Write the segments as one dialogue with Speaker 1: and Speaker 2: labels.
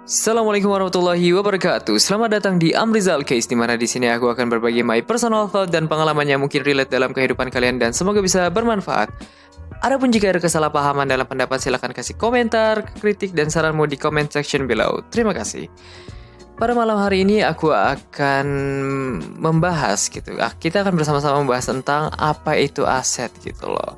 Speaker 1: Assalamualaikum warahmatullahi wabarakatuh. Selamat datang di Amrizal Case, di mana di sini aku akan berbagi my personal thought dan pengalaman yang mungkin relate dalam kehidupan kalian dan semoga bisa bermanfaat. Adapun jika ada kesalahpahaman dalam pendapat, silakan kasih komentar, kritik dan saranmu di comment section below. Terima kasih. Pada malam hari ini aku akan membahas gitu. Kita akan bersama-sama membahas tentang apa itu aset gitu loh.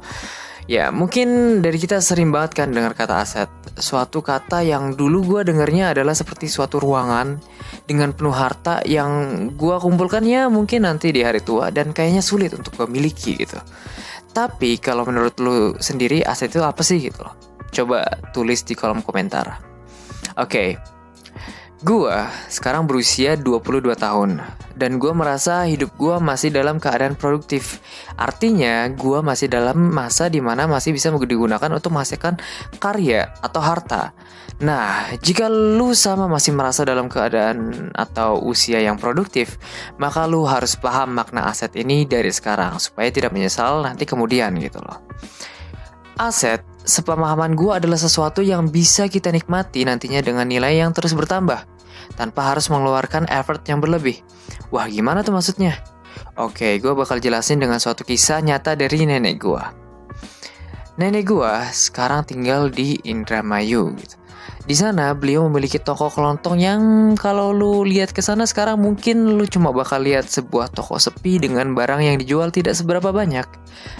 Speaker 1: Ya, mungkin dari kita sering banget kan dengar kata aset. Suatu kata yang dulu gue dengarnya adalah seperti suatu ruangan dengan penuh harta yang gue kumpulkan ya mungkin nanti di hari tua dan kayaknya sulit untuk gue miliki gitu. Tapi kalau menurut lu sendiri aset itu apa sih gitu loh? Coba tulis di kolom komentar. Oke. Gua sekarang berusia 22 tahun dan gua merasa hidup gua masih dalam keadaan produktif. Artinya gua masih dalam masa dimana masih bisa digunakan untuk menghasilkan karya atau harta. Nah, jika lu sama masih merasa dalam keadaan atau usia yang produktif, maka lu harus paham makna aset ini dari sekarang supaya tidak menyesal nanti kemudian gitu loh. Aset, sepemahaman gue adalah sesuatu yang bisa kita nikmati nantinya dengan nilai yang terus bertambah, tanpa harus mengeluarkan effort yang berlebih. Wah, gimana tuh maksudnya? Oke, gue bakal jelasin dengan suatu kisah nyata dari nenek gue. Nenek gue sekarang tinggal di Indramayu gitu. Di sana beliau memiliki toko kelontong yang kalau lu lihat ke sana sekarang mungkin lu cuma bakal lihat sebuah toko sepi dengan barang yang dijual tidak seberapa banyak.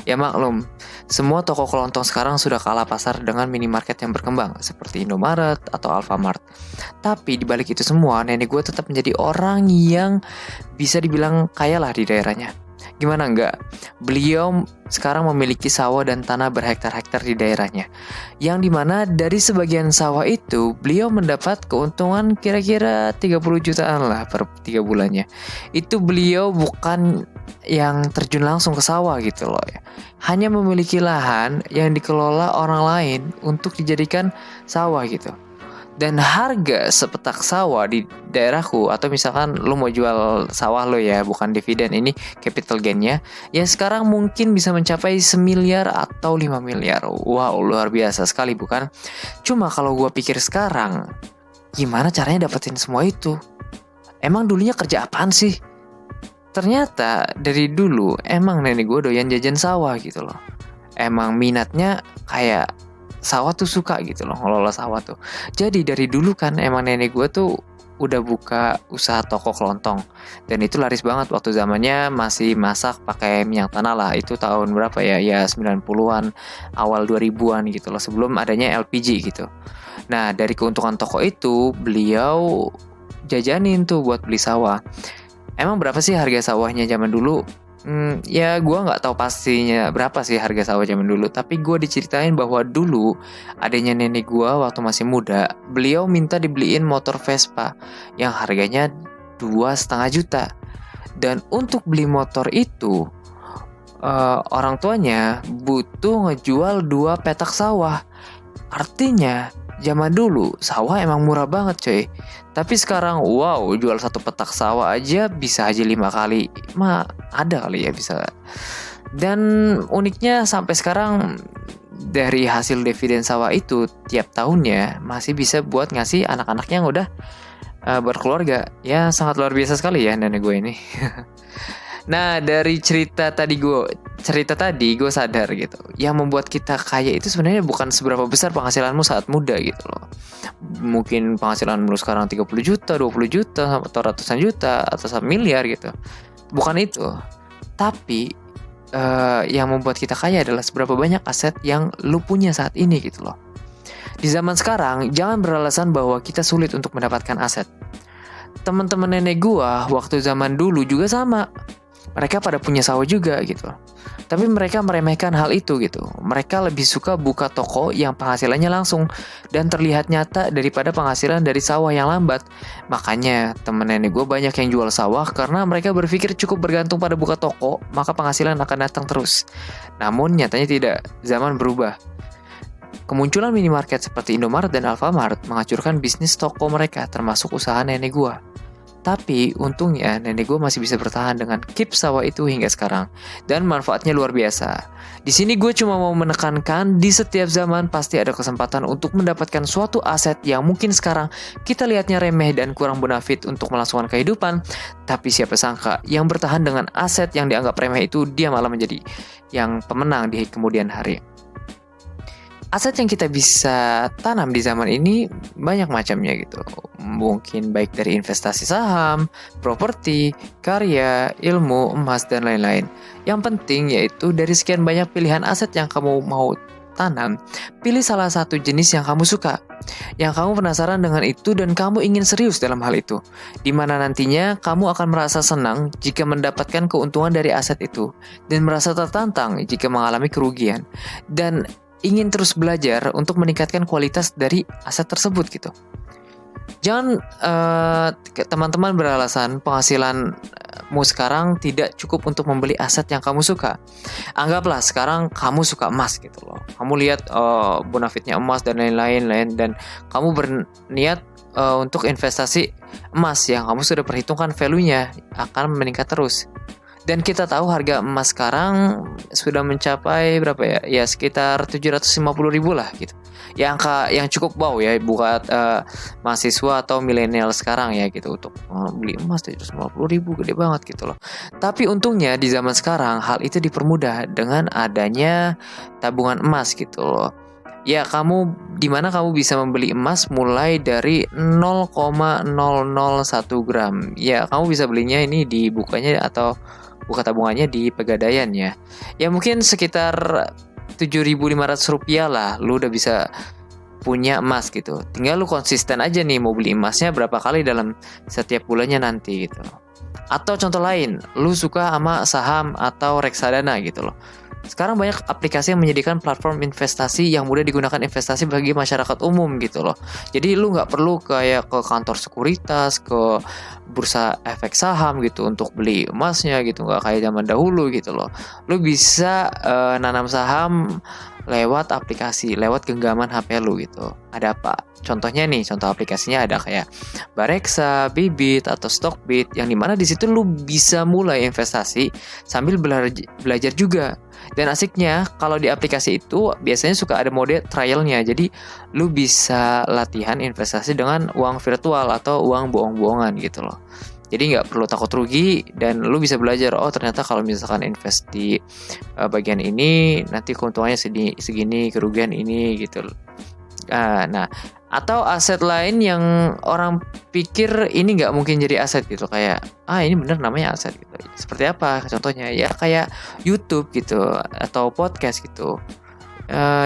Speaker 1: Ya maklum, semua toko kelontong sekarang sudah kalah pasar dengan minimarket yang berkembang seperti Indomaret atau Alfamart. Tapi di balik itu semua, nenek gue tetap menjadi orang yang bisa dibilang kaya lah di daerahnya. Gimana enggak? Beliau sekarang memiliki sawah dan tanah berhektar-hektar di daerahnya. Yang dimana dari sebagian sawah itu beliau mendapat keuntungan kira-kira 30 jutaan lah per 3 bulannya. Itu beliau bukan yang terjun langsung ke sawah gitu loh ya. Hanya memiliki lahan yang dikelola orang lain untuk dijadikan sawah gitu. Dan harga sepetak sawah di daerahku, atau misalkan lu mau jual sawah lo ya, bukan dividen, ini capital gainnya, ya sekarang mungkin bisa mencapai 1 miliar atau 5 miliar. Wow, luar biasa sekali bukan? Cuma kalau gua pikir sekarang, gimana caranya dapetin semua itu? Emang dulunya kerja apaan sih? Ternyata dari dulu emang nenek gue doyan jajan sawah gitu loh. Emang minatnya kayak sawah tuh suka gitu loh, ngelola sawah tuh. Jadi dari dulu kan emang nenek gue tuh udah buka usaha toko kelontong. Dan itu laris banget waktu zamannya masih masak pakai minyak tanah lah. Itu tahun berapa ya? Ya 90-an, awal 2000-an gitu loh, sebelum adanya LPG gitu. Nah, dari keuntungan toko itu beliau jajanin tuh buat beli sawah. Emang berapa sih harga sawahnya zaman dulu? Ya gue nggak tahu pastinya berapa sih harga sawah zaman dulu. Tapi gue diceritain bahwa dulu adanya nenek gue waktu masih muda, beliau minta dibeliin motor Vespa yang harganya 2,5 juta. Dan untuk beli motor itu orang tuanya butuh ngejual 2 petak sawah. Artinya zaman dulu sawah emang murah banget coy. Tapi sekarang wow, jual 1 petak sawah aja bisa aja 5 kali. Ada kali ya bisa. Dan uniknya sampai sekarang dari hasil dividen sawah itu tiap tahunnya masih bisa buat ngasih anak-anaknya yang udah berkeluarga. Ya sangat luar biasa sekali ya nenek gue ini. Nah, dari cerita tadi gue sadar gitu. Yang membuat kita kaya itu sebenarnya bukan seberapa besar penghasilanmu saat muda gitu loh. Mungkin penghasilanmu sekarang 30 juta, 20 juta, atau ratusan juta, atau 1 miliar gitu. Bukan itu. Tapi yang membuat kita kaya adalah seberapa banyak aset yang lu punya saat ini gitu loh. Di zaman sekarang, jangan beralasan bahwa kita sulit untuk mendapatkan aset. Teman-teman nenek gua waktu zaman dulu juga sama. Mereka pada punya sawah juga gitu. Tapi mereka meremehkan hal itu gitu. Mereka lebih suka buka toko yang penghasilannya langsung dan terlihat nyata daripada penghasilan dari sawah yang lambat. Makanya temen nenek gue banyak yang jual sawah karena mereka berpikir cukup bergantung pada buka toko, maka penghasilan akan datang terus. Namun nyatanya tidak, zaman berubah. Kemunculan minimarket seperti Indomaret dan Alfamart menghancurkan bisnis toko mereka termasuk usaha nenek gue. Tapi untungnya nenek gue masih bisa bertahan dengan keep sawah itu hingga sekarang. Dan manfaatnya luar biasa. Di sini gue cuma mau menekankan di setiap zaman pasti ada kesempatan untuk mendapatkan suatu aset yang mungkin sekarang kita lihatnya remeh dan kurang bonafit untuk melangsungkan kehidupan. Tapi siapa sangka yang bertahan dengan aset yang dianggap remeh itu dia malah menjadi yang pemenang di kemudian hari. Aset yang kita bisa tanam di zaman ini banyak macamnya gitu. Mungkin baik dari investasi saham, properti, karya, ilmu, emas, dan lain-lain. Yang penting yaitu dari sekian banyak pilihan aset yang kamu mau tanam, pilih salah satu jenis yang kamu suka. Yang kamu penasaran dengan itu dan kamu ingin serius dalam hal itu. Di mana nantinya kamu akan merasa senang jika mendapatkan keuntungan dari aset itu. Dan merasa tertantang jika mengalami kerugian. Dan ingin terus belajar untuk meningkatkan kualitas dari aset tersebut gitu. Jangan teman-teman beralasan penghasilanmu sekarang tidak cukup untuk membeli aset yang kamu suka. Anggaplah sekarang kamu suka emas gitu loh. Kamu lihat bonafitnya emas dan lain-lain dan kamu berniat untuk investasi emas yang kamu sudah perhitungkan value-nya akan meningkat terus. Dan kita tahu harga emas sekarang sudah mencapai berapa ya? Ya sekitar 750.000 lah gitu. Ya angka yang cukup wow ya buat mahasiswa atau milenial sekarang ya gitu untuk beli emas 750.000 gede banget gitu loh. Tapi untungnya di zaman sekarang hal itu dipermudah dengan adanya tabungan emas gitu loh. Ya di mana kamu bisa membeli emas mulai dari 0,001 gram. Ya kamu bisa belinya ini di bukanya atau buka tabungannya di Pegadaian ya. Ya mungkin sekitar 7.500 rupiah lah. Lu udah bisa punya emas gitu. Tinggal lu konsisten aja nih mau beli emasnya berapa kali dalam setiap bulannya nanti gitu. Atau contoh lain, lu suka sama saham atau reksadana gitu loh. Sekarang banyak aplikasi yang menyediakan platform investasi yang mudah digunakan investasi bagi masyarakat umum gitu loh. Jadi lu nggak perlu kayak ke kantor sekuritas, ke bursa efek saham gitu untuk beli emasnya gitu, nggak kayak zaman dahulu gitu loh. Lu bisa nanam saham lewat aplikasi, lewat genggaman HP lu gitu. Ada apa? Contohnya nih, contoh aplikasinya ada kayak Bareksa, Bibit atau Stockbit yang dimana di situ lu bisa mulai investasi sambil belajar juga. Dan asiknya kalau di aplikasi itu biasanya suka ada mode trialnya. Jadi lu bisa latihan investasi dengan uang virtual atau uang bohong-bohongan gitu loh. Jadi nggak perlu takut rugi dan lu bisa belajar ternyata kalau misalkan invest di bagian ini nanti keuntungannya segini, kerugian ini gitu. Nah, atau aset lain yang orang pikir ini nggak mungkin jadi aset gitu, kayak ini bener namanya aset gitu. Seperti apa contohnya? Ya kayak YouTube gitu atau podcast gitu.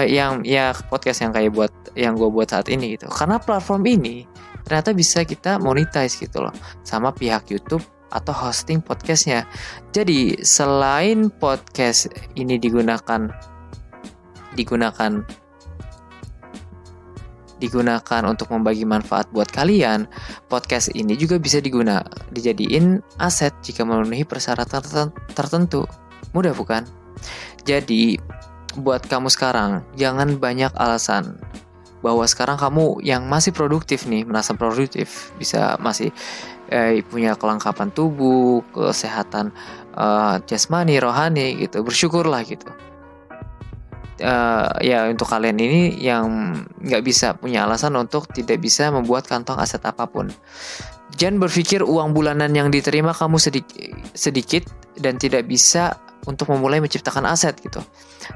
Speaker 1: Yang ya podcast yang kayak yang gue buat saat ini gitu. Karena platform ini ternyata bisa kita monetize gitu loh sama pihak YouTube atau hosting podcastnya. Jadi selain podcast ini digunakan untuk membagi manfaat buat kalian, podcast ini juga bisa dijadiin aset jika memenuhi persyaratan tertentu. Mudah bukan? Jadi, buat kamu sekarang, jangan banyak alasan bahwa sekarang kamu yang masih produktif nih, merasa produktif, bisa masih punya kelengkapan tubuh, kesehatan jasmani, rohani gitu, bersyukurlah gitu. Ya untuk kalian ini yang nggak bisa punya alasan untuk tidak bisa membuat kantong aset apapun. Jangan berpikir uang bulanan yang diterima kamu sedikit dan tidak bisa untuk memulai menciptakan aset gitu.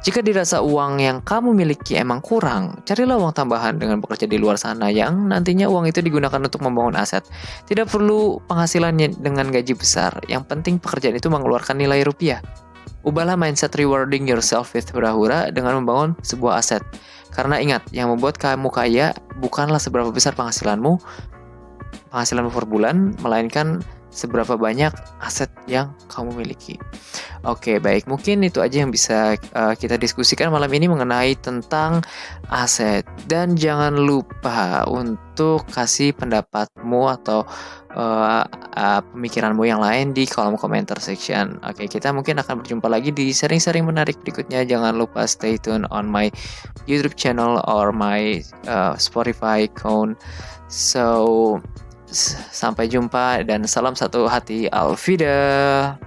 Speaker 1: Jika dirasa uang yang kamu miliki emang kurang, carilah uang tambahan dengan bekerja di luar sana yang nantinya uang itu digunakan untuk membangun aset. Tidak perlu penghasilannya dengan gaji besar, yang penting pekerjaan itu mengeluarkan nilai rupiah. Ubahlah mindset rewarding yourself with hura-hura dengan membangun sebuah aset. Karena ingat, yang membuat kamu kaya bukanlah seberapa besar penghasilanmu per bulan, melainkan seberapa banyak aset yang kamu miliki. Oke, baik. Mungkin itu aja yang bisa kita diskusikan malam ini mengenai tentang aset. Dan jangan lupa untuk kasih pendapatmu atau pemikiranmu yang lain di kolom komentar section. Oke, kita mungkin akan berjumpa lagi di sharing-sharing menarik berikutnya. Jangan lupa stay tune on my YouTube channel or my Spotify account. So Sampai jumpa dan salam satu hati. Alvida.